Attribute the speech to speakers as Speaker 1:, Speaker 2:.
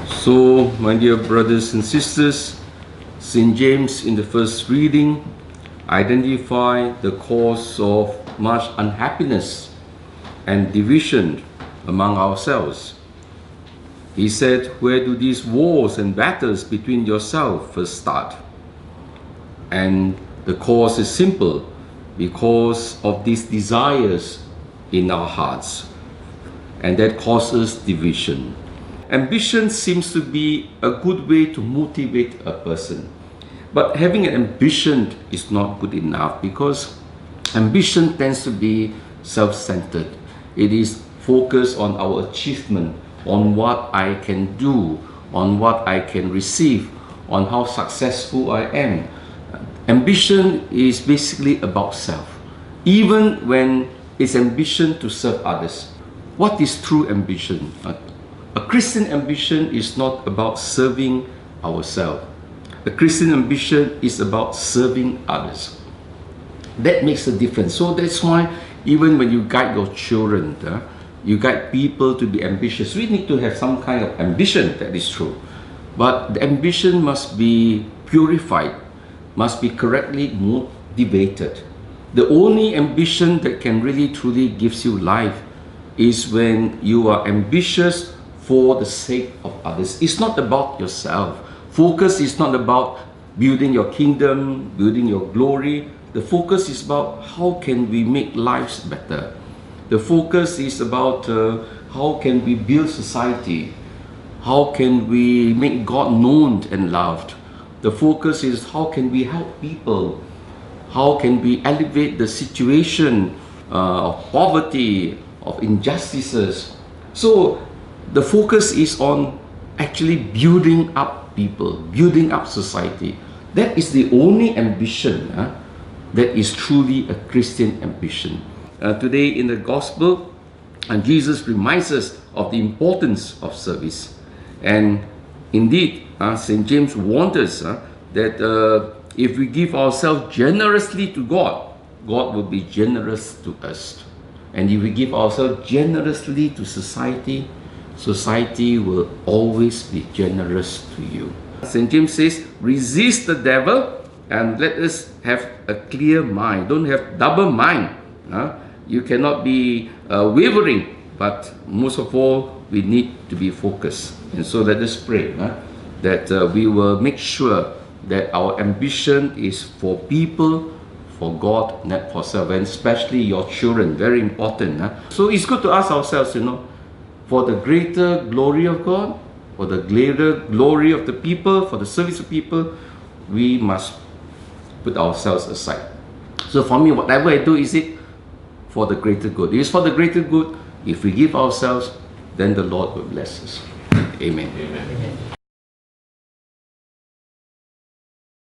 Speaker 1: So, my dear brothers and sisters, St. James in the first reading identified the cause of much unhappiness and division among ourselves. He said, where do these wars and battles between yourselves first start? And the cause is simple, because of these desires in our hearts, and that causes division. Ambition seems to be a good way to motivate a person, but having an ambition is not good enough, because ambition tends to be self-centered. It is focused on our achievement, on what I can do, on what I can receive, on how successful I am. Ambition is basically about self, even when it's ambition to serve others. What is true ambition? A Christian ambition is not about serving ourselves. A Christian ambition is about serving others. That makes a difference. So that's why even when you guide your children, you guide people to be ambitious. We need to have some kind of ambition, that is true. But the ambition must be purified, must be correctly motivated. The only ambition that can really truly gives you life is when you are ambitious for the sake of others. It's not about yourself. Focus is not about building your kingdom, building your glory. The focus is about how can we make lives better. The focus is about how can we build society. How can we make God known and loved. The focus is how can we help people. How can we elevate the situation of poverty, of injustices. So the focus is on actually building up people, building up society. That is the only ambition that is truly a Christian ambition. Today in the Gospel, Jesus reminds us of the importance of service. And indeed, St. James warned us that if we give ourselves generously to God, God will be generous to us. And if we give ourselves generously to society, society will always be generous to you. St. James says, resist the devil and let us have a clear mind. Don't have double mind. You cannot be wavering, but most of all, we need to be focused. And so let us pray that we will make sure that our ambition is for people, for God, not for self, and especially your children. Very important. So it's good to ask ourselves, for the greater glory of God, for the greater glory of the people, for the service of people, we must put ourselves aside. So for me, whatever I do, is it for the greater good? It is for the greater good. If we give ourselves, then the Lord will bless us. Amen. Amen.